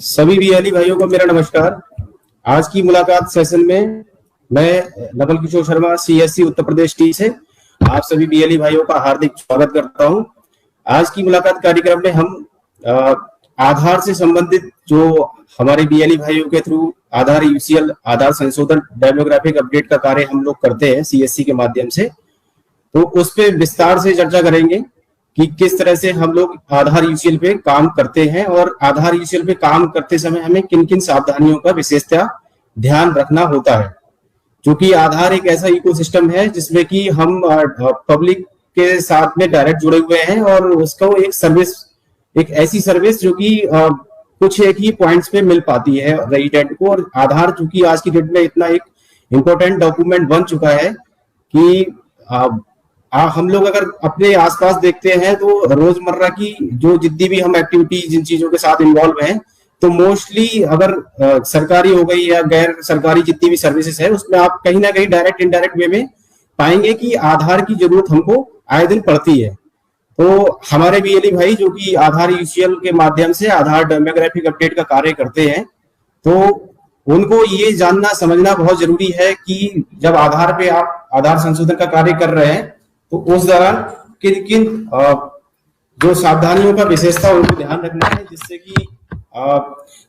सभी बीएलई भाइयों को मेरा नमस्कार। आज की मुलाकात सेशन में मैं नवल किशोर शर्मा सीएससी उत्तर प्रदेश टी से आप सभी बीएलई भाइयों का हार्दिक स्वागत करता हूं। आज की मुलाकात कार्यक्रम में हम आधार से संबंधित जो हमारे बीएलई भाइयों के थ्रू आधार यूसीएल आधार संशोधन डेमोग्राफिक अपडेट का कार्य हम लोग करते हैं सीएससी के माध्यम से, तो उस पर विस्तार से चर्चा करेंगे कि किस तरह से हम लोग आधार यूसीएल पे काम करते हैं और आधार यूसीएल पे काम करते समय हमें किन किन सावधानियों का विशेषतः ध्यान रखना होता है। क्योंकि आधार एक ऐसा इकोसिस्टम है जिसमें कि हम पब्लिक के साथ में डायरेक्ट जुड़े हुए हैं और उसको एक सर्विस, एक ऐसी सर्विस जो कि कुछ एक ही पॉइंट्स पे मिल पाती है रेजिडेंट को। और आधार चूंकि आज की डेट में इतना एक इम्पोर्टेंट डॉक्यूमेंट बन चुका है कि हम लोग अगर अपने आसपास देखते हैं तो रोजमर्रा की जो जितनी भी हम एक्टिविटी जिन चीजों के साथ इन्वॉल्व हैं, तो मोस्टली अगर सरकारी हो गई या गैर सरकारी जितनी भी सर्विसेज है उसमें आप कहीं ना कहीं डायरेक्ट इनडायरेक्ट वे में पाएंगे कि आधार की जरूरत हमको आए दिन पड़ती है। तो हमारे बीएलई भाई जो कि आधार यूसीएल के माध्यम से आधार डेमोग्राफिक अपडेट का कार्य करते हैं, तो उनको ये जानना समझना बहुत जरूरी है कि जब आधार पे आप आधार संशोधन का कार्य कर रहे हैं तो उस दौरान किन किन जो सावधानियों का विशेषता उनको ध्यान रखना है, जिससे कि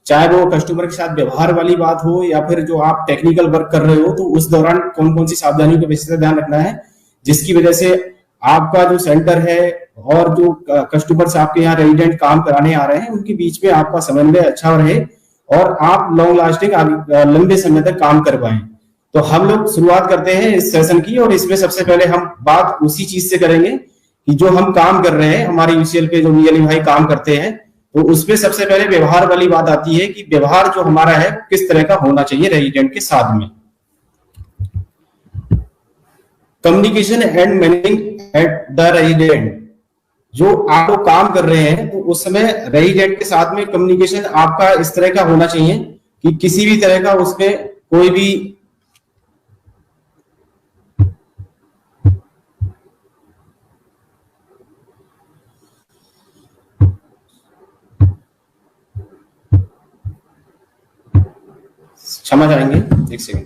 चाहे वो कस्टमर के साथ व्यवहार वाली बात हो या फिर जो आप टेक्निकल वर्क कर रहे हो, तो उस दौरान कौन कौन सी सावधानियों का विशेषता ध्यान रखना है, जिसकी वजह से आपका जो सेंटर है और जो कस्टमर्स आपके यहाँ रेजिडेंट काम कराने आ रहे हैं उनके बीच में आपका समन्वय अच्छा रहे और आप लॉन्ग लास्टिंग लंबे समय तक काम कर पाए। तो हम लोग शुरुआत करते हैं इस सेशन की, और इसमें सबसे पहले हम बात उसी चीज से करेंगे कि जो हम काम कर रहे हैं, हमारे यूसीएल पे जो बीएलई भाई काम करते हैं, तो उसमें सबसे पहले व्यवहार वाली बात आती है कि व्यवहार जो हमारा है किस तरह का होना चाहिए रेजिडेंट के साथ में। Communication and managing at the resident, जो आप लोग काम कर रहे हैं तो उस समय रेजिडेंट के साथ में कम्युनिकेशन आपका इस तरह का होना चाहिए कि किसी भी तरह का उसमें कोई भी क्षमा चाहेंगे एक second.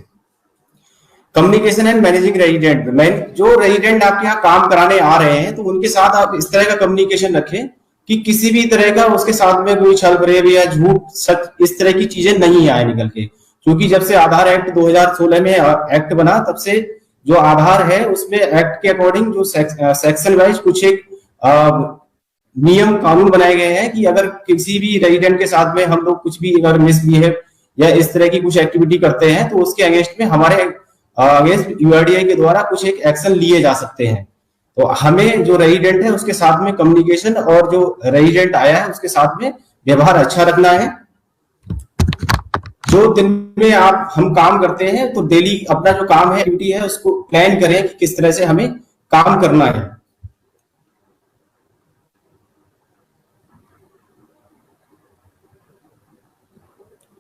Communication and managing resident, जो रेजिडेंट आपके यहाँ काम कराने आ रहे हैं तो उनके साथ आप इस तरह का कम्युनिकेशन रखें कि किसी भी तरह का उसके साथ में कोई छल फरेब या झूठ सच इस तरह की चीजें नहीं आए निकल के। क्योंकि जब से आधार एक्ट 2016 में एक्ट बना तब से जो आधार है उसमें एक्ट के अकॉर्डिंग जो सेक्शन वाइज कुछ एक नियम कानून बनाए गए हैं कि अगर किसी भी रेजिडेंट के साथ में हम लोग कुछ भी अगर मिसबिहेव या इस तरह की कुछ एक्टिविटी करते हैं तो उसके अगेंस्ट में हमारे अगेंस्ट यूआईडीआई के द्वारा कुछ एक एक्शन लिए जा सकते हैं। तो हमें जो रेजिडेंट है उसके साथ में कम्युनिकेशन और जो रेजिडेंट आया है उसके साथ में व्यवहार अच्छा रखना है। जो दिन में हम काम करते हैं तो डेली अपना जो काम है ड्यूटी है उसको प्लान करें कि किस तरह से हमें काम करना है।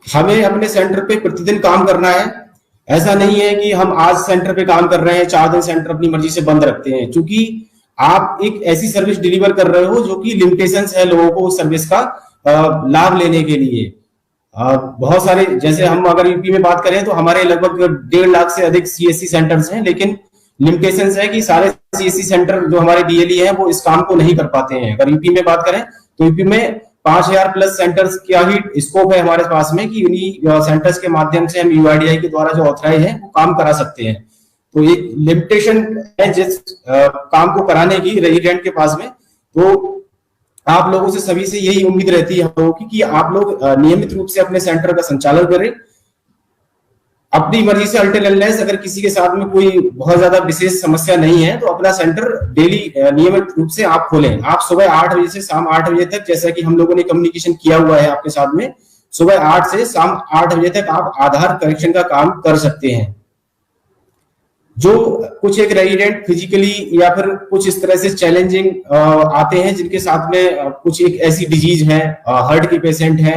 हमें अपने सेंटर पे प्रतिदिन काम करना है। ऐसा नहीं है कि हम आज सेंटर पे काम कर रहे हैं 4 दिन सेंटर अपनी मर्जी से बंद रखते हैं, क्योंकि आप एक ऐसी सर्विस डिलीवर कर रहे हो जो कि लिमिटेशंस है लोगों को उस सर्विस का लाभ लेने के लिए। बहुत सारे, जैसे हम अगर यूपी में बात करें तो हमारे लगभग 1.5 लाख से अधिक सीएससी सेंटर्स हैं, लेकिन लिमिटेशंस है कि सारे सीएससी सेंटर जो हमारे बीएलई है वो इस काम को नहीं कर पाते हैं। अगर यूपी में बात करें तो यूपी में 5000 प्लस सेंटर्स का ही स्कोप है हमारे पास में कि उन्हीं सेंटर्स के माध्यम से हम यूआईडीआई के द्वारा जो ऑथराइज है वो काम करा सकते हैं। तो एक लिमिटेशन है जिस काम को कराने की रेजिडेंट के पास में। तो आप लोगों से सभी से यही उम्मीद रहती है हम लोगों की कि आप लोग नियमित रूप से अपने सेंटर का संचालन करें अपनी मर्जी से। अल्टर अनलेस अगर किसी के साथ में कोई बहुत ज्यादा विशेष समस्या नहीं है तो अपना सेंटर डेली नियमित रूप से आप खोलें। आप सुबह 8 बजे से शाम 8 बजे तक, जैसा कि हम लोगों ने कम्युनिकेशन किया हुआ है आपके साथ में, सुबह 8 से शाम 8 बजे तक आप आधार करेक्शन का काम कर सकते हैं। जो कुछ एक रेजिडेंट फिजिकली या फिर कुछ इस तरह से चैलेंजिंग आते हैं जिनके साथ में कुछ एक ऐसी डिजीज है, हार्ट के पेशेंट है,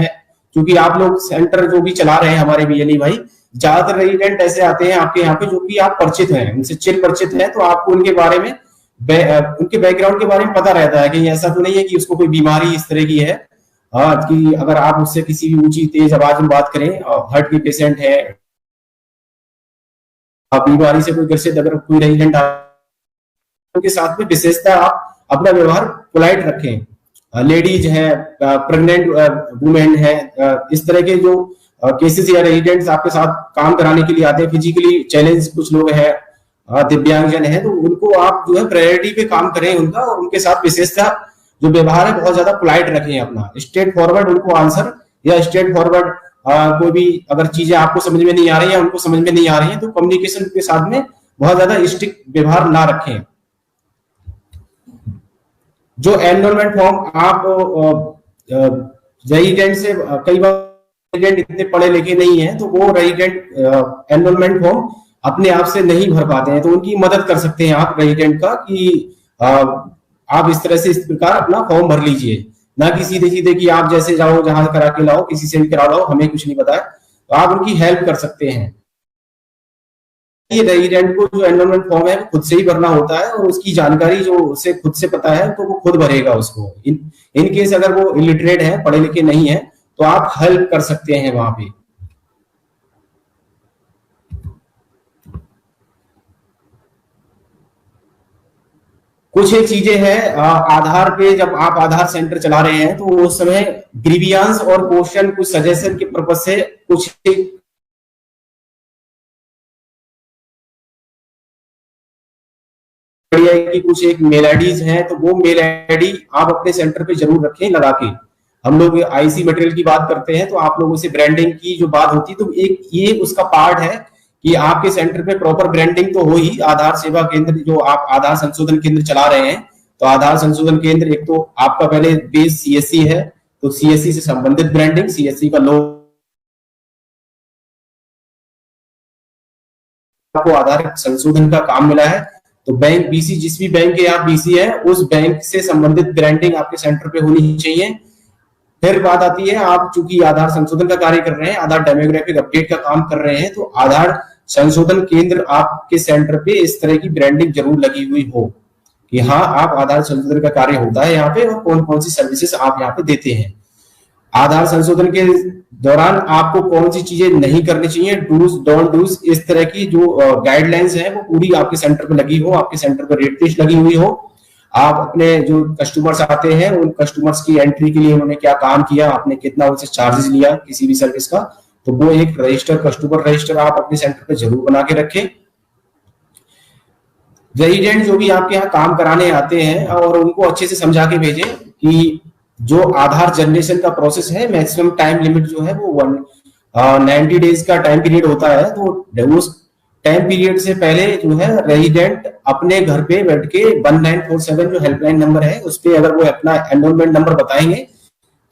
क्योंकि आप लोग सेंटर जो भी चला रहे हैं हमारे बीएलई भाई, ज्यादातर रेजिडेंट ऐसे आते हैं आपके यहाँ पे जो कि आप परिचित हैं, उनसे चिर परिचित हैं, तो आपको उनके बारे में उनके बैकग्राउंड के बारे में पता रहता है कि ऐसा तो नहीं है कि उसको कोई बीमारी इस तरह की है। कि अगर आप उससे किसी भी ऊंची तेज आवाज में बात करें, हार्ट की पेशेंट है, बीमारी से कोई ग्रसित अगर कोई रेजिडेंट उनके साथ में विशेषता आप अपना व्यवहार पोलाइट रखें। लेडीज है, प्रेग्नेंट वुमेन है, इस तरह के जो केसेस या रेजिडेंट्स आपके साथ काम कराने के लिए आते हैं, फिजिकली चैलेंज कुछ लोग हैं, दिव्यांगजन है, तो उनको आप जो है प्रायोरिटी पे काम करें उनका, और उनके साथ विशेषता जो व्यवहार है बहुत ज्यादा पोलाइट रखें अपना, स्ट्रेट फॉरवर्ड उनको आंसर या स्ट्रेट फॉरवर्ड कोई भी अगर चीजें आपको समझ में नहीं आ रही है, उनको समझ में नहीं आ रही है, तो कम्युनिकेशन के साथ में बहुत ज्यादा स्ट्रिक्ट व्यवहार ना रखें। जो एनरोलमेंट फॉर्म आप रेजिडेंट से कई बार रेजिडेंट इतने पढ़े लिखे नहीं है, तो वो रेजिडेंट एनरोलमेंट फॉर्म अपने आप से नहीं भर पाते हैं, तो उनकी मदद कर सकते हैं आप रेजिडेंट का कि आप इस तरह से इस प्रकार अपना फॉर्म भर लीजिए, ना कि सीधे सीधे कि आप जैसे जाओ जहां करा के लाओ, किसी से भी करा लाओ, हमें कुछ नहीं पता है, तो आप उनकी हेल्प कर सकते हैं। ये रेजिडेंट को जो एनरोलमेंट फॉर्म है वो खुद से ही भरना होता है, और उसकी जानकारी जो उसे खुद से पता है तो वो खुद भरेगा उसको। इन केस अगर वो इलिटरेट है, पढ़े लिखे नहीं है, तो आप हेल्प कर सकते हैं वहां पे। कुछ एक चीजें हैं आधार पे, जब आप आधार सेंटर चला रहे हैं तो उस समय ग्रीवियांस और क्वेश्चन कुछ सजेशन के पर्पज से कुछ की कुछ एक मेल आईडीज हैं, तो वो मेल आईडी आप अपने सेंटर पे जरूर रखें लगा के। हम लोग आईसी मटेरियल की बात करते हैं, तो आप लोगों से ब्रांडिंग की जो बात होती है, तो एक ये उसका पार्ट है कि आपके सेंटर पे प्रॉपर ब्रांडिंग तो हो ही। आधार सेवा केंद्र जो आप आधार संशोधन केंद्र चला रहे हैं, तो आधार संशोधन केंद्र एक तो आपका पहले बेस सीएससी है, तो सीएससी से संबंधित ब्रांडिंग, सीएससी का लोगो को आधार संशोधन का काम मिला है, तो बैंक बीसी, जिस भी बैंक के आप बीसी है, उस बैंक से संबंधित ब्रांडिंग आपके सेंटर पे होनी चाहिए। फिर बात आती है, आप चूंकि आधार संशोधन का कार्य कर रहे हैं, आधार डेमोग्राफिक अपडेट का काम कर रहे हैं, तो आधार संशोधन केंद्र आपके सेंटर पे इस तरह की ब्रांडिंग जरूर लगी हुई हो कि हाँ, आप आधार संशोधन का कार्य होता है यहाँ पे, और कौन कौन सी सर्विसेज आप यहाँ पे देते हैं। आधार संशोधन के दौरान आपको कौन सी चीजें नहीं करनी चाहिए, डूज डोंट डूज, इस तरह की जो गाइडलाइंस है वो पूरी आपके सेंटर पे लगी हो, आपके सेंटर पे रेट लिस्ट लगी हुई हो। आप अपने जो कस्टमर्स आते हैं, उन कस्टमर्स की एंट्री के लिए उन्होंने क्या काम किया, आपने कितना उनसे चार्जेस लिया किसी भी सर्विस का, तो वो एक रजिस्टर, कस्टमर रजिस्टर आप अपने सेंटर पे जरूर बना के रखें। रेजिडेंट जो भी आपके यहाँ काम कराने आते हैं, और उनको अच्छे से समझा के भेजें कि जो आधार जनरेशन का प्रोसेस है, मैक्सिमम टाइम लिमिट जो है वो 90 डेज का टाइम पीरियड होता है, तो उस टाइम पीरियड से पहले जो है रेजिडेंट अपने घर पे बैठ के 1947 जो हेल्पलाइन नंबर है उस पे अगर वो अपना एनरोलमेंट नंबर बताएंगे,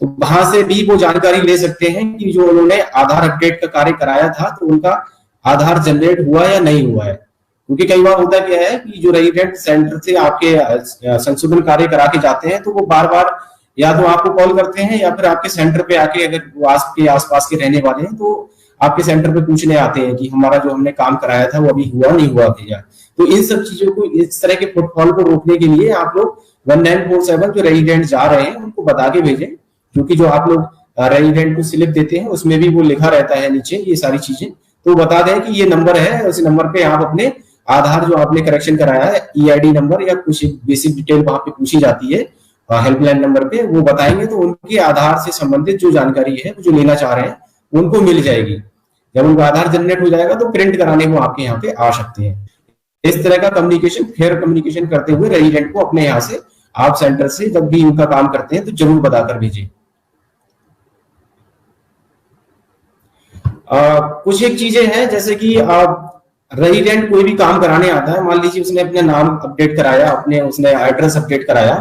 तो वहां से भी वो जानकारी ले सकते हैं कि जो उन्होंने आधार अपडेट का कार्य कराया था, तो उनका आधार जनरेट हुआ या नहीं हुआ है। क्योंकि कई बार होता क्या है कि जो रेजिडेंट सेंटर से आपके संशोधन कार्य करा के जाते हैं, तो वो बार बार या तो आपको कॉल करते हैं, या फिर आपके सेंटर पे आके, अगर वो आपके आसपास के रहने वाले हैं, तो आपके सेंटर पे पूछने आते हैं कि हमारा जो हमने काम कराया था वो अभी हुआ नहीं हुआ भैया। तो इन सब चीजों को, इस तरह के फुटफॉल को रोकने के लिए आप लोग 1947 जो रेजिडेंट जा रहे हैं उनको बता के भेजें, क्योंकि जो आप लोग रेजिडेंट को स्लिप देते हैं उसमें भी वो लिखा रहता है नीचे ये सारी चीजें, तो बता दें कि ये नंबर है, उस नंबर पे आप अपने आधार जो आपने करेक्शन कराया है, ईआईडी नंबर या कुछ बेसिक डिटेल वहां पे पूछी जाती है हेल्पलाइन नंबर पे, वो बताएंगे, तो उनके आधार से संबंधित जो जानकारी है जो लेना चाह रहे हैं उनको मिल जाएगी। जब उनका आधार जनरेट हो जाएगा तो प्रिंट कराने वो आपके यहाँ पे आ सकते हैं। इस तरह का कम्युनिकेशन, फेयर कम्युनिकेशन करते हुए रेजिडेंट को अपने यहाँ से, आप सेंटर से जब भी उनका काम करते हैं तो जरूर बताकर भेजिए। कुछ एक चीजें हैं, जैसे कि रेजिडेंट कोई भी काम कराने आता है, मान लीजिए उसने अपना नाम अपडेट कराया, अपने उसने एड्रेस अपडेट कराया,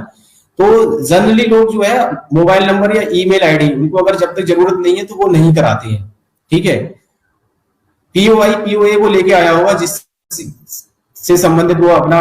तो जनरली लोग जो है मोबाइल नंबर या ईमेल आईडी उनको अगर जब तक जरूरत नहीं है तो वो नहीं कराते हैं, ठीक है। पीओए वो लेके आया होगा जिससे संबंधित वो अपना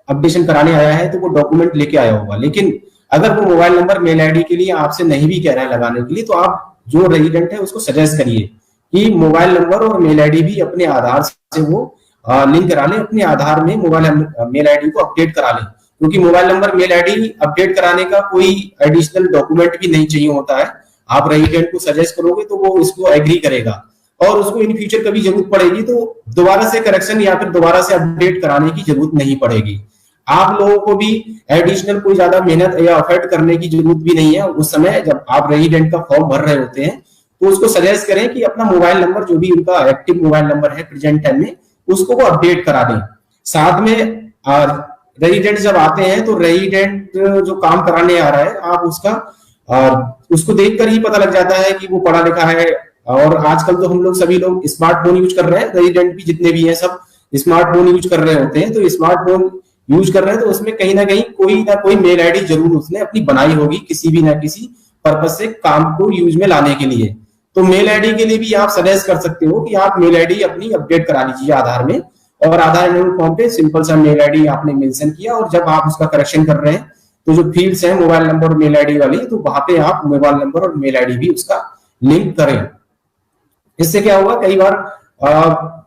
अपडेशन कराने आया है, तो वो डॉक्यूमेंट लेके आया होगा। लेकिन अगर वो मोबाइल नंबर मेल आईडी के लिए आपसे नहीं भी कह रहा है लगाने के लिए, तो आप जो रेजिडेंट है उसको सजेस्ट करिए कि मोबाइल नंबर और मेल आईडी भी अपने आधार से वो लिंक करा लें, अपने आधार में मोबाइल मेल आईडी को अपडेट करा लें, क्योंकि mobile number mail ID update कराने का कोई एडिशनल डॉक्यूमेंट भी नहीं चाहिए होता है। आप रेजिडेंट को सजेस्ट करोगे तो वो इसको एग्री करेगा, और उसको इन फ्यूचर कभी जरूरत पड़ेगी तो दोबारा से करेक्शन या फिर दोबारा से अपडेट कराने की जरूरत नहीं पड़ेगी। आप लोगों को भी एडिशनल कोई ज्यादा मेहनत या एफर्ट करने की जरूरत भी नहीं है। उस समय जब आप रेजिडेंट का फॉर्म भर रहे होते हैं तो उसको सजेस्ट करें कि अपना मोबाइल नंबर जो भी उनका एक्टिव मोबाइल नंबर है प्रेजेंट टाइम में, उसको वो अपडेट करा दें। साथ में रेजिडेंट जब आते हैं तो रेजिडेंट जो काम कराने आ रहा है, आप उसको देखकर ही पता लग जाता है कि वो पढ़ा लिखा है। और आजकल तो हम लोग सभी लोग स्मार्टफोन यूज कर रहे हैं, रेजिडेंट भी जितने भी हैं सब स्मार्टफोन यूज कर रहे होते हैं। तो स्मार्टफोन यूज कर रहे हैं तो उसमें कहीं ना कोई मेल आईडी जरूर उसने अपनी बनाई होगी किसी भी ना किसी पर्पज से काम को यूज में लाने के लिए। तो मेल आईडी के लिए भी आप सजेस्ट कर सकते हो कि आप मेल आईडी अपनी अपडेट करा लीजिए आधार में, और आधार एनरोल फॉर्म पे सिंपल सा मेल आईडी आपने मेंशन किया, और जब आप उसका करेक्शन कर रहे हैं तो जो फील्ड्स हैं मोबाइल नंबर और मेल आईडी वाली, तो वहां पे आप मोबाइल नंबर और मेल आईडी भी उसका लिंक करें। इससे क्या होगा, कई बार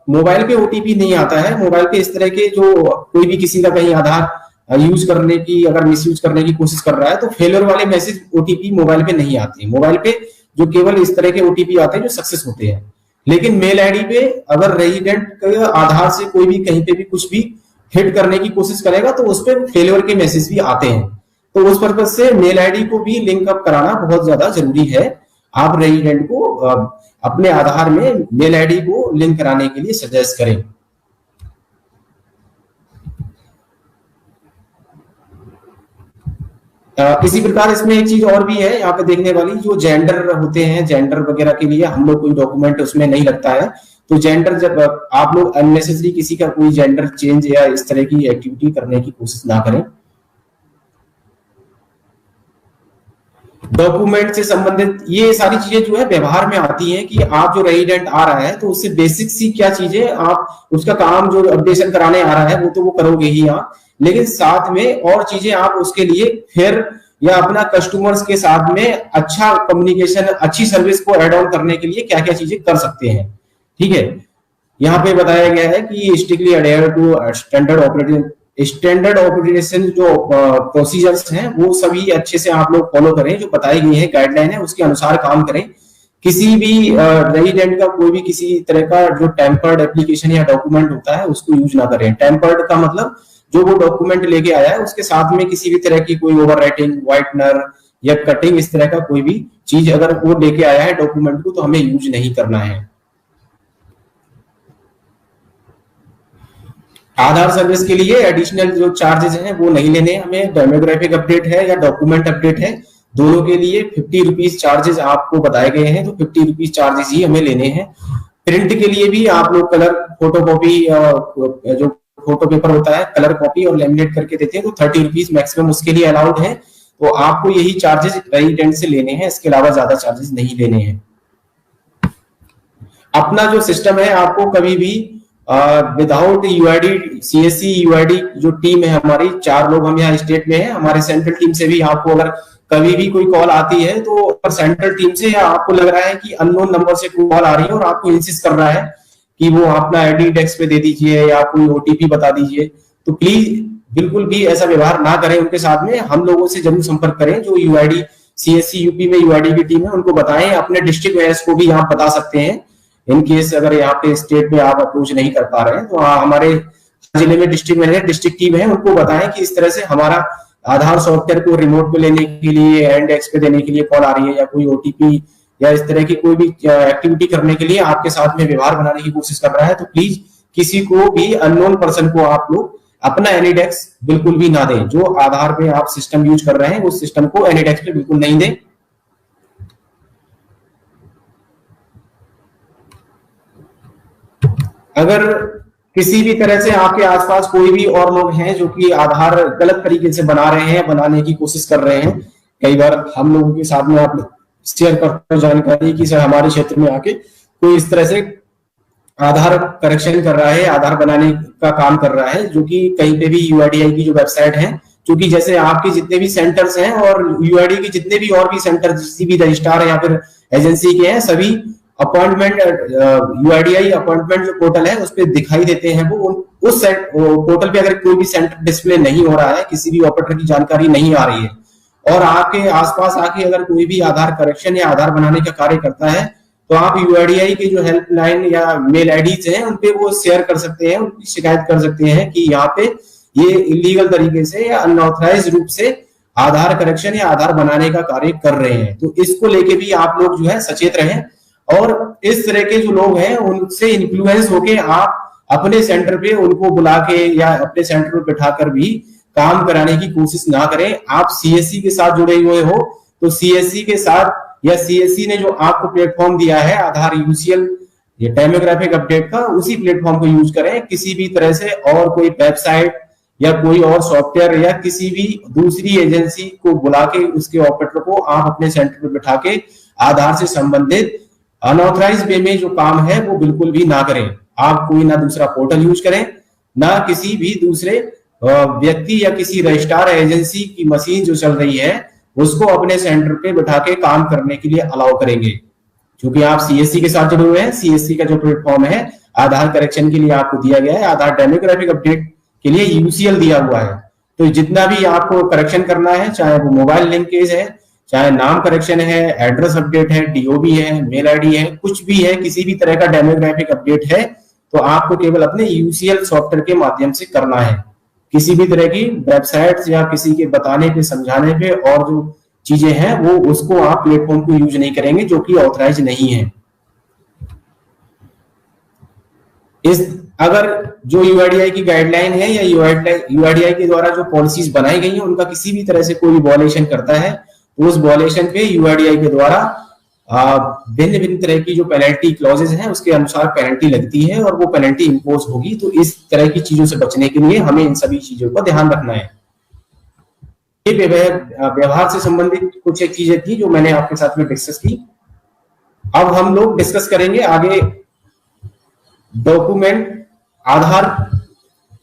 मोबाइल पे ओटीपी नहीं आता है। मोबाइल पे इस तरह के जो कोई भी किसी का कहीं आधार यूज करने की अगर मिसयूज करने की कोशिश कर रहा है तो फेलियर वाले मैसेज ओटीपी मोबाइल पे नहीं आते। मोबाइल पे जो केवल इस तरह के ओटीपी आते हैं जो सक्सेस होते हैं। लेकिन मेल आईडी पे अगर रेजिडेंट के आधार से कोई भी कहीं पे भी कुछ भी हिट करने की कोशिश करेगा तो उस पर फेलियर के मैसेज भी आते हैं। तो उस पर्पज से मेल आईडी को भी लिंक अप कराना बहुत ज्यादा जरूरी है। आप रेजिडेंट को अपने आधार में मेल आईडी को लिंक कराने के लिए सजेस्ट करें। इसी प्रकार इसमें एक चीज और भी है यहाँ पे देखने वाली, जो जेंडर होते हैं, जेंडर वगैरह के लिए हम लोग कोई डॉक्यूमेंट उसमें नहीं लगता है। तो जेंडर जब आप लोग अननेसेसरी किसी का कोई जेंडर चेंज या इस तरह की एक्टिविटी करने की कोशिश ना करें। डॉक्यूमेंट से संबंधित ये सारी चीजें जो है व्यवहार में आती हैं कि आप जो रेजिडेंट आ रहा है तो उससे बेसिक सी क्या चीजें आप उसका काम जो अपडेशन कराने आ रहा है वो तो वो करोगे ही आप, लेकिन साथ में और चीजें आप उसके लिए फिर या अपना कस्टमर्स के साथ में अच्छा कम्युनिकेशन, अच्छी सर्विस को एड ऑन करने के लिए क्या क्या चीजें कर सकते हैं। ठीक है, यहाँ पे बताया गया है कि strictly adhere to standard operation जो प्रोसीजर्स हैं वो सभी अच्छे से आप लोग फॉलो करें। जो बताई गई है गाइडलाइन है उसके अनुसार काम करें। किसी भी रेजिडेंट का कोई भी किसी तरह का जो टेम्पर्ड एप्लीकेशन या डॉक्यूमेंट होता है उसको यूज ना करें। टेम्पर्ड का मतलब जो वो डॉक्यूमेंट लेके आया है उसके साथ में किसी भी तरह की कोई ओवर राइटिंग, व्हाइटनर या कटिंग, इस तरह का कोई भी चीज अगर वो लेके आया है डॉक्यूमेंट को तो हमें यूज नहीं करना है। आधार सर्विस के लिए एडिशनल जो चार्जेस हैं वो नहीं लेने हमें। डेमोग्राफिक अपडेट है या डॉक्यूमेंट अपडेट है, दोनों के लिए 50 रुपीज चार्जेस आपको बताए गए हैं, तो 50 रुपीज चार्जेस ही हमें लेने हैं। प्रिंट के लिए भी आप लोग कलर फोटोकॉपी, जो फोटो पेपर होता है कलर कॉपी और लेमिनेट करके देते हैं, तो 30 रुपीज मैक्सिमम उसके लिए अलाउड है। तो आपको यही चार्जेस रेजिडेंट से लेने हैं, इसके अलावा ज्यादा चार्जेस नहीं लेने हैं। अपना जो सिस्टम है आपको कभी भी विदाउट यूआईडी, सीएससी यूआईडी जो टीम है हमारी, 4 लोग हम यहाँ स्टेट में हैं, हमारे सेंट्रल टीम से भी आपको अगर कभी भी कोई कॉल आती है तो सेंट्रल टीम से या आपको लग रहा है कि अननोन नंबर से कोई कॉल आ रही है और आपको इंसिस्ट कर रहा है कि वो अपना आईडी डेस्क पे दे दीजिए या कोई ओटीपी बता दीजिए, तो प्लीज बिल्कुल भी ऐसा व्यवहार ना करें उनके साथ में। हम लोगों से जरूर संपर्क करें। जो यूआईडी सीएससी यूपी में यूआईडी की टीम है उनको बताएं। अपने डिस्ट्रिक्ट वाइज को भी यहाँ बता सकते हैं इन केस अगर यहाँ पे स्टेट में आप अप्रोच नहीं कर पा रहे हैं तो हमारे जिले में डिस्ट्रिक्ट मैनेजर, डिस्ट्रिक्ट टीम है, उनको बताएं कि इस तरह से हमारा आधार सॉफ्टवेयर को रिमोट पे लेने के लिए, हैंड डेस्क पे देने के लिए कॉल आ रही है, या कोई ओटीपी या इस तरह की कोई भी एक्टिविटी करने के लिए आपके साथ में व्यवहार बनाने की कोशिश कर रहा है, तो प्लीज किसी को भी अननोन पर्सन को आप लोग अपना एनीडेक्स बिल्कुल भी ना दें। जो आधार पे आप सिस्टम यूज कर रहे हैं उस सिस्टम को एनीडेक्स पे बिल्कुल नहीं दें। अगर किसी भी तरह से आपके आसपास कोई भी और लोग हैं जो कि आधार गलत तरीके से बना रहे हैं, बनाने की कोशिश कर रहे हैं, कई बार हम लोगों के साथ में आप शेयर करते हैं जानकारी कि सर हमारे क्षेत्र में आके कोई इस तरह से आधार करेक्शन कर रहा है, आधार बनाने का काम कर रहा है, जो कि कहीं पे भी यूआईडीआई की जो वेबसाइट है, क्योंकि जैसे आपके जितने भी सेंटर्स हैं और यूआईडी के जितने भी और भी सेंटर किसी भी रजिस्ट्रार या फिर एजेंसी के हैं, सभी अपॉइंटमेंट यूआईडीआई अपॉइंटमेंट जो पोर्टल है उस पर दिखाई देते हैं। वो उस पोर्टल पे अगर कोई भी सेंटर डिस्प्ले नहीं हो रहा है, किसी भी ऑपरेटर की जानकारी नहीं आ रही है, और आपके आसपास आके अगर कोई भी आधार करेक्शन या आधार बनाने का कार्य करता है, तो आप यूआईडीआई के जो हेल्पलाइन या मेल आईडीज हैं उन पे वो शेयर कर सकते हैं, उनकी शिकायत कर सकते हैं कि यहाँ पे ये इलीगल तरीके से या अनऑथराइज रूप से आधार करेक्शन या आधार बनाने का कार्य कर रहे हैं। तो इसको लेके भी आप लोग जो है सचेत रहें, और इस तरह के जो लोग हैं उनसे इन्फ्लुएंस होके आप अपने सेंटर पे उनको बुला के या अपने सेंटर पे बिठाकर भी काम कराने की कोशिश ना करें। आप सीएससी के साथ जुड़े हुए हो तो सीएससी के साथ या सीएससी ने जो आपको प्लेटफॉर्म दिया है आधार यूसीएल या डेमोग्राफिक अपडेट का, उसी प्लेटफॉर्म को यूज करें। किसी भी तरह से और कोई वेबसाइट या कोई और सॉफ्टवेयर या किसी भी दूसरी एजेंसी को बुला के उसके ऑपरेटर को आप अपने सेंटर पे बिठा के आधार से संबंधित अनऑथराइज वे में जो काम है वो बिल्कुल भी ना करें। आप कोई ना दूसरा पोर्टल यूज करें, ना किसी भी दूसरे व्यक्ति या किसी रजिस्ट्रार एजेंसी की मशीन जो चल रही है उसको अपने सेंटर पे बिठा के काम करने के लिए अलाउ करेंगे। क्योंकि आप सीएससी के साथ जुड़े हुए हैं, सीएससी का जो प्लेटफॉर्म है आधार करेक्शन के लिए आपको दिया गया है, आधार डेमोग्राफिक अपडेट के लिए यूसीएल दिया हुआ है। तो जितना भी आपको करेक्शन करना है, चाहे वो मोबाइल लिंकेज है, चाहे नाम करेक्शन है, एड्रेस अपडेट है, डीओबी है, मेल आईडी है, कुछ भी है, किसी भी तरह का डेमोग्राफिक अपडेट है, तो आपको केवल अपने यूसीएल सॉफ्टवेयर के माध्यम से करना है। किसी भी तरह की वेबसाइट्स या किसी के बताने पे समझाने पे और जो चीजें हैं वो उसको आप प्लेटफॉर्म को यूज नहीं करेंगे जो कि ऑथराइज नहीं है। इस अगर जो यूआईडीआई की गाइडलाइन है या यूआईडीआई के द्वारा जो पॉलिसीज बनाई गई हैं उनका किसी भी तरह से कोई वॉलेशन करता है तो उस वॉलेशन पे यूआईडीआई के द्वारा भिन्न भिन्न तरह की जो पेनल्टी क्लॉजेज हैं उसके अनुसार पेनल्टी लगती है और वो पेनल्टी इंपोज होगी। तो इस तरह की चीजों से बचने के लिए हमें इन सभी चीजों का ध्यान रखना है। ये व्यवहार से संबंधित कुछ एक चीजें थी जो मैंने आपके साथ में डिस्कस की। अब हम लोग डिस्कस करेंगे आगे डॉक्यूमेंट आधार।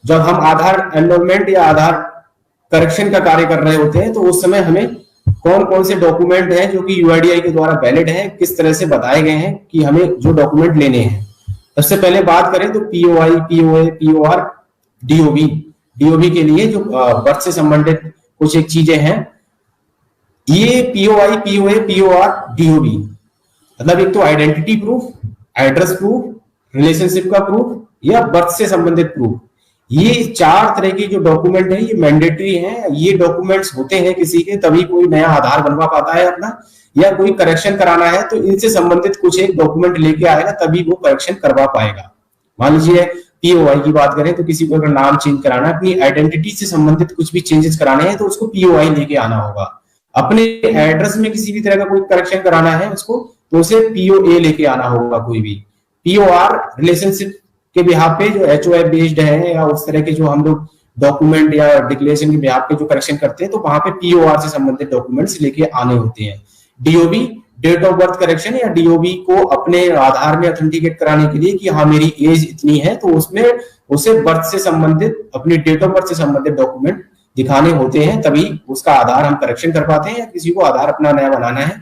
जब हम आधार एनरोलमेंट या आधार करेक्शन का कार्य कर रहे होते हैं तो उस समय हमें कौन कौन से डॉक्यूमेंट हैं जो कि यूआईडीआई के द्वारा वैलिड हैं, किस तरह से बताए गए हैं कि हमें जो डॉक्यूमेंट लेने हैं। सबसे पहले बात करें तो पीओआई, पीओए, पीओआर, डीओबी। डीओबी के लिए जो बर्थ से संबंधित कुछ एक चीजें हैं, ये पीओआई, पीओए, पीओआर, डीओबी मतलब एक तो identity proof, address proof, relationship का प्रूफ या बर्थ से संबंधित प्रूफ। ये चार तरह के जो डॉक्यूमेंट है ये मैंडेटरी हैं। ये डॉक्यूमेंट्स होते हैं किसी के, तभी कोई नया आधार बनवा पाता है अपना, या कोई करेक्शन कराना है तो इनसे संबंधित कुछ एक डॉक्यूमेंट लेके आएगा तभी वो करेक्शन करवा पाएगा। मान लीजिए पीओआई की बात करें तो किसी को अगर नाम चेंज कराना है, अपनी आइडेंटिटी से संबंधित कुछ भी चेंजेस कराने हैं तो उसको पीओआई लेके आना होगा। अपने एड्रेस में किसी भी तरह का कोई करेक्शन कराना है उसको तो उसे पीओए लेके आना होगा कोई भी। पीओआर रिलेशनशिप के बिहाफ पे जो एचओएफ बेस्ड है या उस तरह के जो हम लोग डॉक्यूमेंट या डिक्लेरेशन के बिहाफ पे जो करेक्शन करते हैं तो वहां पे पीओआर से संबंधित डॉक्यूमेंट्स लेके आने होते हैं। DOB date of birth correction या डीओबी को अपने आधार में ऑथेंटिकेट कराने के लिए कि हाँ मेरी एज इतनी है तो उसमें उसे बर्थ से संबंधित अपनी डेट ऑफ बर्थ से संबंधित डॉक्यूमेंट दिखाने होते हैं, तभी उसका आधार हम करेक्शन कर पाते हैं या किसी को आधार अपना नया बनाना है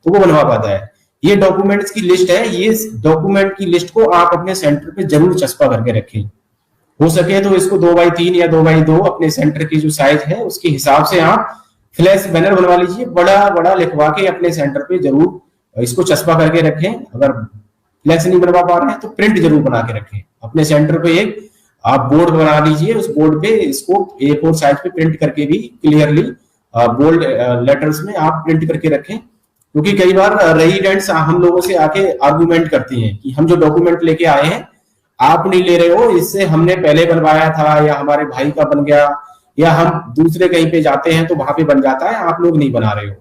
तो वो बनवा पाता है। ये डॉक्यूमेंट्स की लिस्ट है। ये डॉक्यूमेंट की लिस्ट को आप अपने सेंटर पे जरूर चस्पा करके रखें। हो सके तो इसको 2x3 या 2x2 अपने सेंटर की जो साइज है उसके हिसाब से आप फ्लैश बैनर बनवा लीजिए, बड़ा बड़ा लिखवा के अपने सेंटर पे जरूर इसको चस्पा करके रखें। अगर फ्लैश नहीं बनवा पा रहे हैं तो प्रिंट जरूर बना के रखें। अपने सेंटर पे एक आप बोर्ड बना लीजिए, उस बोर्ड पे इसको A4 साइज पे प्रिंट करके भी क्लियरली बोल्ड लेटर्स में आप प्रिंट करके रखें। क्योंकि कई बार रेजिडेंट्स हम लोगों से आके आर्गुमेंट करते हैं कि हम जो डॉक्यूमेंट लेके आए हैं आप नहीं ले रहे हो, इससे हमने पहले बनवाया था या हमारे भाई का बन गया या हम दूसरे कहीं पे जाते हैं तो वहां पे बन जाता है, आप लोग नहीं बना रहे हो।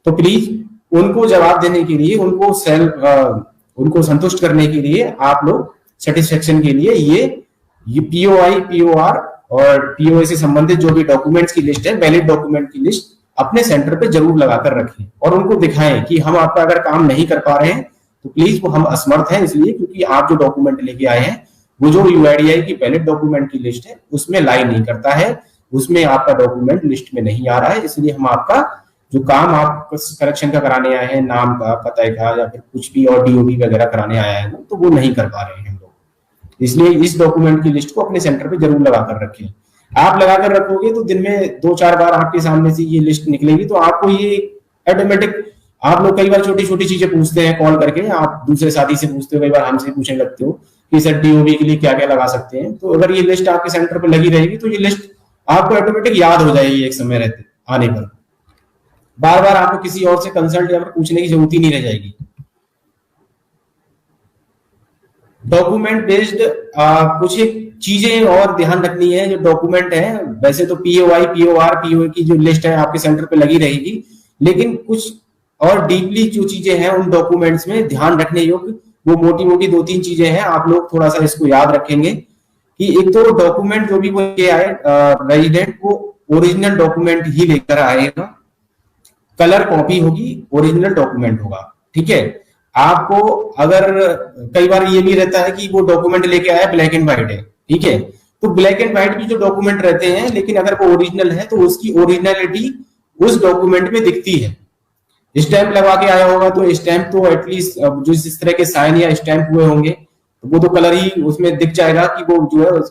तो प्लीज उनको जवाब देने के लिए, उनको संतुष्ट करने के लिए आप लोग सेटिस्फेक्शन के लिए ये पीओआई, पीओआर और पीओए से संबंधित जो भी डॉक्यूमेंट्स की लिस्ट है, वैलिड डॉक्यूमेंट की लिस्ट अपने सेंटर पे जरूर लगाकर रखें और उनको दिखाएं कि हम आपका अगर काम नहीं कर पा रहे हैं तो प्लीज वो हम असमर्थ हैं इसलिए क्योंकि आप जो डॉक्यूमेंट लेके आए हैं वो जो यूआईडीआई की वैलिड डॉक्यूमेंट की लिस्ट है उसमें लाई नहीं करता है, उसमें आपका डॉक्यूमेंट लिस्ट में नहीं आ रहा है, इसलिए हम आपका जो काम आप करेक्शन का कराने आए हैं, नाम का, पता का या फिर कुछ भी और डीओबी वगैरह कराने आया है तो वो नहीं कर पा रहे हैं हम लोग। इसलिए इस डॉक्यूमेंट की लिस्ट को अपने सेंटर पे जरूर लगा कर रखें। आप लगा कर रखोगे तो दिन में 2-4 बार आपके सामने से ये लिस्ट निकलेगी, तो आपको ये ऑटोमेटिक, आप लोग कई बार छोटी छोटी चीजें पूछते हैं कॉल करके, आप दूसरे साथी से पूछते हो, कई बार हमसे पूछने लगते हो कि सर डीओबी के लिए क्या क्या लगा सकते हैं। तो अगर ये लिस्ट आपके सेंटर पर लगी रहेगी तो ये लिस्ट आपको ऑटोमेटिक याद हो जाएगी एक समय रहते आने पर, बार बार आपको किसी और से कंसल्ट या पूछने की जरूरत ही नहीं रह जाएगी। डॉक्यूमेंट बेस्ड कुछ एक चीजें और ध्यान रखनी है। जो डॉक्यूमेंट है, वैसे तो पीओआई, पीओआर, पीओए की जो लिस्ट है आपके सेंटर पे लगी रहेगी, लेकिन कुछ और डीपली जो चीजें हैं उन डॉक्यूमेंट्स में ध्यान रखने योग्य वो मोटी मोटी 2-3 चीजें हैं। आप लोग थोड़ा सा इसको याद रखेंगे कि एक तो डॉक्यूमेंट जो भी वो लेके आए रेजिडेंट, वो ओरिजिनल डॉक्यूमेंट ही लेकर आएगा, कलर कॉपी होगी, ओरिजिनल डॉक्यूमेंट होगा। ठीक है, आपको अगर कई बार ये भी रहता है कि वो डॉक्यूमेंट लेके आया ब्लैक एंड व्हाइट है, ठीक है, तो ब्लैक एंड व्हाइट भी जो डॉक्यूमेट रहते हैं, लेकिन अगर वो ओरिजिनल है तो उसकी ओरिजिनलिटी उस डॉक्यूमेंट में दिखती है। स्टैंप लगा के आया होगा तो स्टैंप तो एटलीस्ट जो इस तरह के साइन या स्टैंप हुए होंगे तो वो तो कलर ही उसमें दिख जाएगा कि वो जो है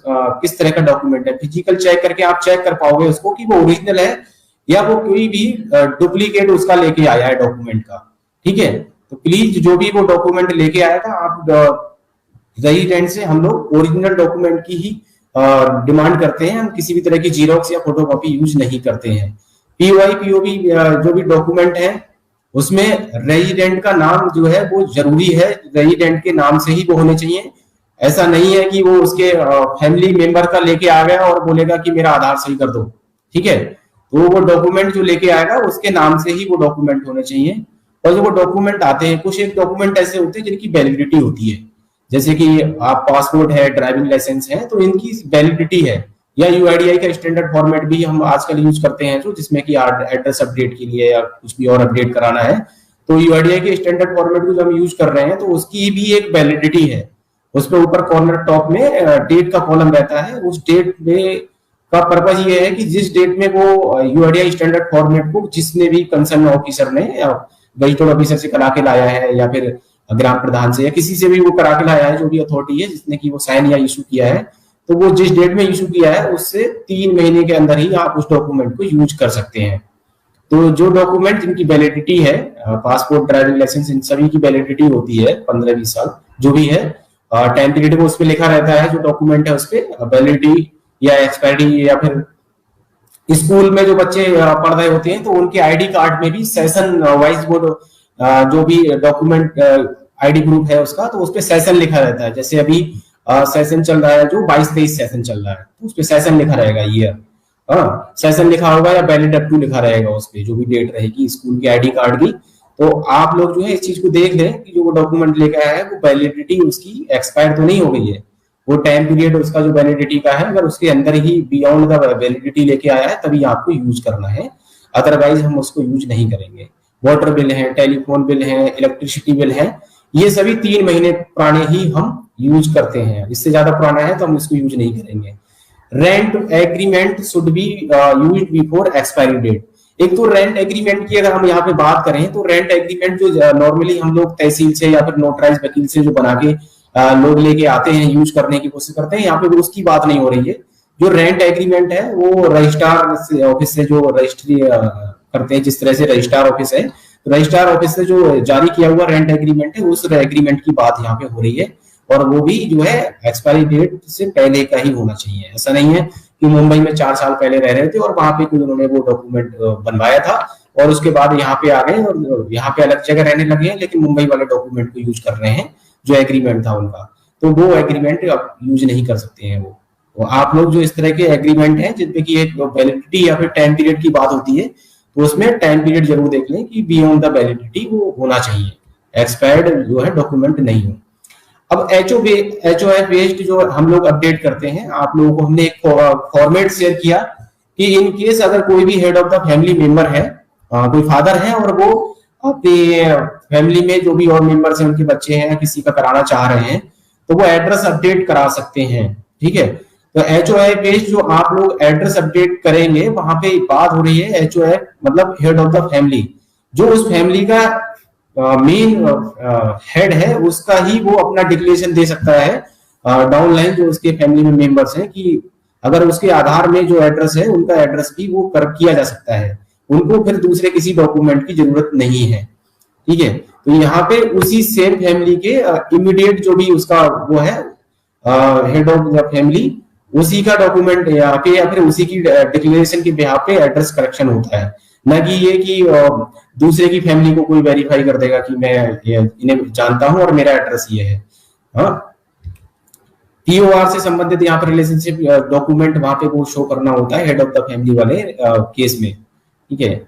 किस तरह का डॉक्यूमेंट है। फिजिकल चेक करके आप चेक कर पाओगे उसको कि वो ओरिजिनल है या वो कोई भी डुप्लीकेट उसका लेके आया है डॉक्यूमेंट का। ठीक है, तो प्लीज जो भी वो डॉक्यूमेंट लेके आएगा आप रेजिडेंट से हम लोग ओरिजिनल डॉक्यूमेंट की ही डिमांड करते हैं। हम किसी भी तरह की जीरोक्स या फोटोकॉपी यूज नहीं करते हैं। पीओआई, पीओबी जो भी डॉक्यूमेंट है उसमें रेजिडेंट का नाम जो है वो जरूरी है, रेजिडेंट के नाम से ही वो होने चाहिए। ऐसा नहीं है कि वो उसके फैमिली मेंबर का लेके आ गया और बोलेगा कि मेरा आधार सही कर दो। ठीक है, तो वो डॉक्यूमेंट जो लेके आएगा उसके नाम से ही वो डॉक्यूमेंट होने चाहिए। और जो वो डॉक्यूमेंट आते हैं, कुछ एक डॉक्यूमेंट ऐसे होते हैं जिनकी वैलिडिटी होती है, जैसे कि आप पासपोर्ट है, ड्राइविंग लाइसेंस है, तो इनकी वैलिडिटी है। या यूआईडीआई का स्टैंडर्ड फॉर्मेट भी हम आजकल यूज करते हैं, जो जिसमें कि एड्रेस अपडेट के लिए या कुछ भी और अपडेट कराना है, तो यूआईडीआई के स्टैंडर्ड फॉर्मेट को जो हम यूज कर रहे हैं तो उसकी भी एक वैलिडिटी है। उस पर ऊपर कॉर्नर टॉप में डेट का कॉलम रहता है। उस डेट में का पर्पज ये है कि जिस डेट में वो यूआईडीआई स्टैंडर्ड फॉर्मेट को जिसने भी कंसर्न ऑफिसर ने गजटेड ऑफिसर से करा के लाया है या फिर ग्राम प्रधान से या किसी से भी वो करा के लाया है, जो भी अथॉरिटी है जिसने की वो साइन या इशू किया है, तो वो जिस डेट में इशू किया है उससे 3 महीने के अंदर ही आप उस डॉक्यूमेंट को यूज कर सकते हैं। तो जो डॉक्यूमेंट जिनकी वैलिडिटी है, पासपोर्ट, ड्राइविंग लाइसेंस, इन सभी की वैलिडिटी होती है 15-20 साल जो भी है। टाइम पीरियड में उस पर लिखा रहता है, जो डॉक्यूमेंट है उस पर वैलिडिटी या एक्सपायरी, या फिर स्कूल में जो बच्चे पढ़ रहे होते हैं तो उनके आईडी कार्ड में भी सेशन वाइज वो जो भी डॉक्यूमेंट आईडी ग्रुप है उसका, तो उस पर सेशन लिखा रहता है। जैसे अभी सेशन चल रहा है जो 22-23 सेशन चल रहा है, तो उस पर सेशन लिखा रहेगा, ईयर सेशन लिखा होगा या वैलिड अप टू लिखा रहेगा उस पर, जो भी डेट रहेगी स्कूल के आईडी कार्ड की। तो आप लोग जो है इस चीज को देख लें कि जो वो डॉक्यूमेंट लेकर आया है वो वैलिडिटी उसकी एक्सपायर तो नहीं हो गई है। वो टाइम पीरियड उसका जो वैलिडिटी का है, अगर उसके अंदर ही बियॉन्ड द वैलिडिटी लेके आया है तभी आपको यूज करना है, अदरवाइज हम उसको यूज नहीं करेंगे। वाटर बिल है, टेलीफोन बिल है, इलेक्ट्रिसिटी बिल है, ये सभी 3 महीने पुराने ही हम यूज करते हैं। इससे ज्यादा पुराना है तो हम इसको यूज नहीं करेंगे। Rent agreement should be used before expiry date. एक तो रेंट एग्रीमेंट की अगर हम यहाँ पे बात करें तो रेंट एग्रीमेंट जो नॉर्मली हम लोग तहसील से या फिर नोटराइज वकील से जो बना के लोग लेके आते हैं, यूज करने की कोशिश करते हैं, यहाँ पे उसकी बात नहीं हो रही है। जो रेंट एग्रीमेंट है वो रजिस्ट्रार ऑफिस से जो रजिस्ट्री करते हैं, जिस तरह से रजिस्ट्रार ऑफिस है, तो रजिस्ट्रार ऑफिस से जो जारी किया हुआ रेंट एग्रीमेंट है उस एग्रीमेंट की बात यहाँ पे हो रही है। और वो भी जो है एक्सपायरी डेट से पहले का ही होना चाहिए। ऐसा नहीं है कि मुंबई में 4 साल पहले रह रहे थे और वहां पे कोई उन्होंने वो डॉक्यूमेंट बनवाया था और उसके बाद यहाँ पे आ गए और यहाँ पे अलग जगह रहने लगे हैं, लेकिन मुंबई वाले डॉक्यूमेंट को यूज कर रहे हैं जो एग्रीमेंट था उनका, तो वो एग्रीमेंट आप यूज नहीं कर सकते हैं। वो तो आप लोग जो इस तरह के एग्रीमेंट हैं जिनपे की एक वैलिडिटी या फिर टाइम पीरियड की बात होती है, तो उसमें टाइम पीरियड जरूर देख लें कि बियॉन्ड द वैलिडिटी वो होना चाहिए, एक्सपायर्ड जो है डॉक्यूमेंट नहीं हो। अब एचओएफ बेस्ड जो हम लोग अपडेट करते हैं, आप लोगों को हमने एक फॉर्मेट शेयर किया कि इन केस अगर कोई भी head of the family member है, कोई फादर है और वो अपने फैमिली में जो भी और मेंबर्स हैं, उनके बच्चे हैं, किसी का कराना चाह रहे हैं, तो वो एड्रेस अपडेट करा सकते हैं। ठीक है, तो एचओएफ बेस्ड जो आप लोग एड्रेस अपडेट करेंगे, वहां पे बात हो रही है एचओएफ मतलब हेड ऑफ द फैमिली, जो उस फैमिली का मेन हेड है उसका ही वो अपना डिक्लेरेशन दे सकता है डाउन लाइन जो उसके फैमिली में मेंबर्स हैं, कि अगर उसके आधार में जो एड्रेस है उनका एड्रेस भी वो कर किया जा सकता है, उनको फिर दूसरे किसी डॉक्यूमेंट की जरूरत नहीं है। ठीक है, तो यहाँ पे उसी सेम फैमिली के इमीडिएट जो भी उसका वो है हेड ऑफ द फैमिली, उसी का डॉक्यूमेंट या फिर उसी की डिक्लेरेशन के बिहाफ पे एड्रेस करेक्शन होता है, न कि ये कि दूसरे की फैमिली को कोई वेरीफाई कर देगा कि मैं इन्हें जानता हूं और मेरा एड्रेस ये है। हाँ, पीओआर से संबंधित यहाँ पर रिलेशनशिप डॉक्यूमेंट वहां पे वो शो करना होता है हेड ऑफ द फैमिली वाले केस में। ठीक है,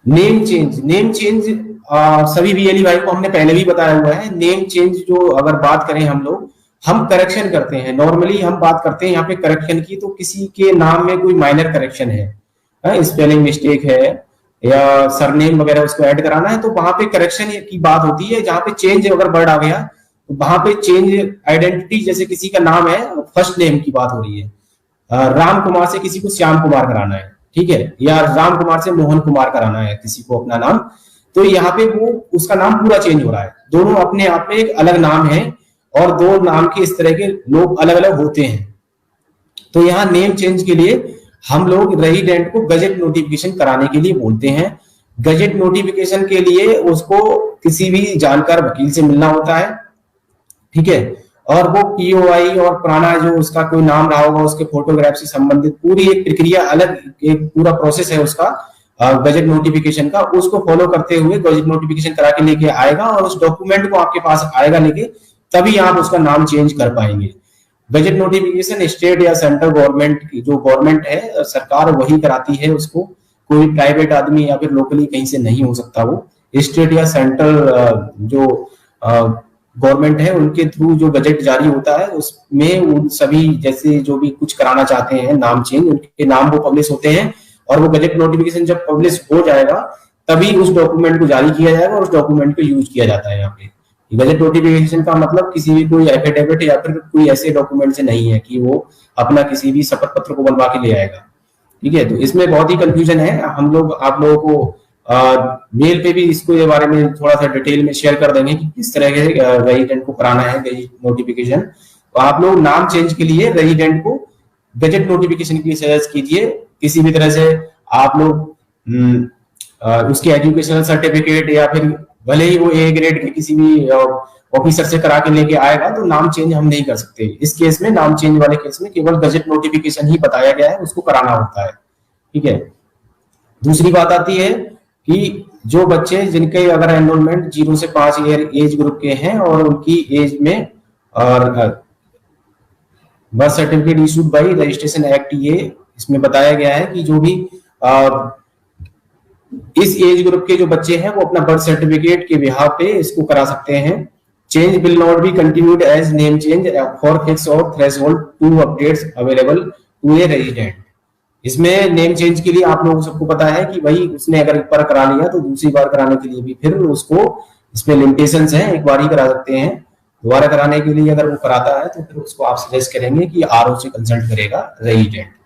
नेम चेंज सभी बीएलई भाई को हमने पहले भी बताया हुआ है। नेम चेंज जो अगर बात करें हम करेक्शन करते हैं, नॉर्मली हम बात करते हैं यहाँ पे करेक्शन की, तो किसी के नाम में कोई माइनर करेक्शन है, स्पेलिंग मिस्टेक है या सरनेम वगैरह उसको ऐड कराना है, तो वहां पे करेक्शन की बात होती है। जहां पे चेंज अगर वर्ड आ गया तो वहां पे चेंज आइडेंटिटी, जैसे किसी का नाम है, फर्स्ट नेम की बात हो रही है, राम कुमार से किसी को श्याम कुमार कराना है, ठीक है, या राम कुमार से मोहन कुमार कराना है किसी को अपना नाम, तो यहाँ पे वो उसका नाम पूरा चेंज हो रहा है। दोनों अपने आप में एक अलग नाम है और दो नाम के इस तरह के लोग अलग अलग होते हैं। तो यहाँ नेम चेंज के लिए हम लोग रेजिडेंट को गजेट नोटिफिकेशन कराने के लिए बोलते हैं। गजेट नोटिफिकेशन के लिए उसको किसी भी जानकार वकील से मिलना होता है, ठीक है, और वो पीओआई और पुराना जो उसका कोई नाम रहा होगा उसके फोटोग्राफ से संबंधित पूरी एक प्रक्रिया, अलग एक पूरा प्रोसेस है उसका गजेट नोटिफिकेशन का, उसको फॉलो करते हुए गजेट नोटिफिकेशन करा के लेके आएगा और उस डॉक्यूमेंट को आपके पास आएगा लेके, तभी आप उसका नाम चेंज कर पाएंगे। बजट नोटिफिकेशन स्टेट या सेंट्रल गवर्नमेंट की, जो गवर्नमेंट है सरकार, वही कराती है उसको, कोई प्राइवेट आदमी या फिर लोकली कहीं से नहीं हो सकता। वो स्टेट या सेंट्रल जो गवर्नमेंट है उनके थ्रू जो बजट जारी होता है उसमें उन सभी जैसे जो भी कुछ कराना चाहते हैं नाम चेंज, उनके नाम वो पब्लिश होते हैं और वो बजट नोटिफिकेशन जब पब्लिश हो जाएगा तभी उस डॉक्यूमेंट को जारी किया जाएगा और उस डॉक्यूमेंट को यूज किया जाता है। यहाँ पे बजट नोटिफिकेशन का मतलब किसी भी कोई एफिडेविट या फिर कोई ऐसे डॉक्यूमेंट से नहीं है कि वो अपना किसी भी शपथ पत्र को बनवा के ले आएगा। ठीक है, तो इसमें बहुत ही कंफ्यूजन है। हम लोग आप लोगों को मेल पे भी इसको ये बारे में थोड़ा सा डिटेल में शेयर कर देंगे कि किस तरह के रेजिडेंट को कराना है गजेट नोटिफिकेशन। तो आप लोग नाम चेंज के लिए रेजिडेंट को गजेट नोटिफिकेशन के लिए सजेस्ट कीजिए। किसी भी तरह से आप लोग उसके एजुकेशनल सर्टिफिकेट या फिर भले ही वो ए ग्रेड के किसी भी ऑफिसर से करा के लेके आएगा तो नाम चेंज हम नहीं कर सकते। इस केस में, नाम चेंज वाले केस में केवल गजेट नोटिफिकेशन ही बताया गया है, उसको कराना होता है। ठीक है, दूसरी बात आती है कि जो बच्चे जिनके अगर एनरोलमेंट 0 से 5 ईयर एज ग्रुप के हैं और उनकी एज में और birth certificate issued by registration act, ये इसमें बताया गया है कि जो भी इस एज ग्रुप के जो बच्चे हैं वो अपना बर्थ सर्टिफिकेट के बिहाफ पे इसको करा सकते हैं। Change will not be continued as name change for fix और threshold to updates available to a resident. इसमें नेम चेंज के लिए आप लोगों सबको पता है कि भाई उसने अगर एक बार करा लिया तो दूसरी बार कराने के लिए भी फिर उसको इसमें लिमिटेशंस हैं, एक बार ही करा सकते हैं। दोबारा कराने के लिए अगर वो कराता है तो फिर उसको आप सजेस्ट करेंगे कि आरओ से कंसल्ट करेगा रेजिडेंट।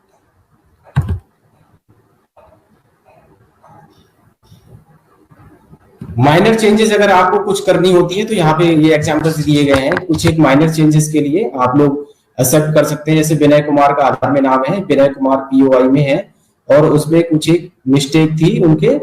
माइनर चेंजेस अगर आपको कुछ करनी होती है तो यहाँ पे ये एग्जांपल्स दिए गए हैं। कुछ एक माइनर चेंजेस के लिए आप लोग एक्सेप्ट कर सकते हैं। जैसे विनय कुमार का आधार में नाम है, विनय कुमार पीओआई में है और उसमें कुछ एक मिस्टेक थी उनके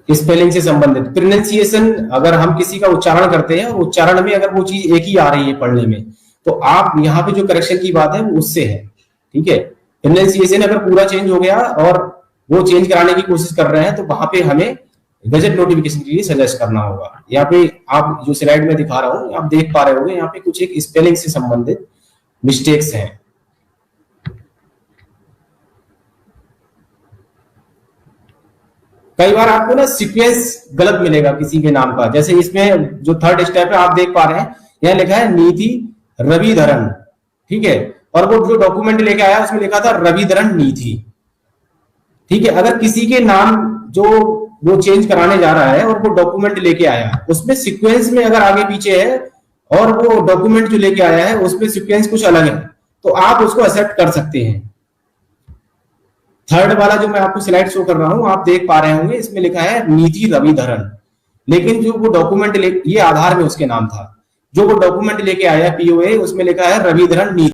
स्पेलिंग से संबंधित। प्रोनाउंसिएशन अगर हम किसी का उच्चारण करते हैं और उच्चारण में अगर वो चीज एक ही आ रही है पढ़ने में, तो आप यहाँ पे जो करेक्शन की बात है वो उससे है। ठीक है, प्रोनाउंसिएशन अगर पूरा चेंज हो गया और वो चेंज कराने की कोशिश कर रहे हैं तो वहां पे हमें गजेट नोटिफिकेशन के लिए सजेस्ट करना होगा। यहाँ पे आप जो स्लाइड में दिखा रहा हूं आप देख पा रहे होंगे, यहाँ पे कुछ एक स्पेलिंग से संबंधित मिस्टेक्स हैं। कई बार आपको ना सीक्वेंस गलत मिलेगा किसी के नाम का। जैसे इसमें जो थर्ड स्टेप है आप देख पा रहे हैं, यहाँ लिखा है नीति रविधरन, ठीक है, और वो जो डॉक्यूमेंट लेके आया उसमें लिखा था रविधरन नीति। ठीक है, अगर किसी के नाम जो वो चेंज कराने जा रहा है और वो डॉक्यूमेंट लेके आया उसमें सीक्वेंस में अगर आगे पीछे है और वो डॉक्यूमेंट जो लेके आया है उसमें सीक्वेंस कुछ अलग है तो आप उसको एक्सेप्ट कर सकते हैं। थर्ड वाला जो मैं आपको स्लाइड शो कर रहा हूं, आप देख पा रहे होंगे, इसमें लिखा है निधि रविधरन, लेकिन जो वो डॉक्यूमेंट ये आधार में उसके नाम था, जो वो डॉक्यूमेंट लेके आया पीओए, उसमें लिखा है रविधरन निधि।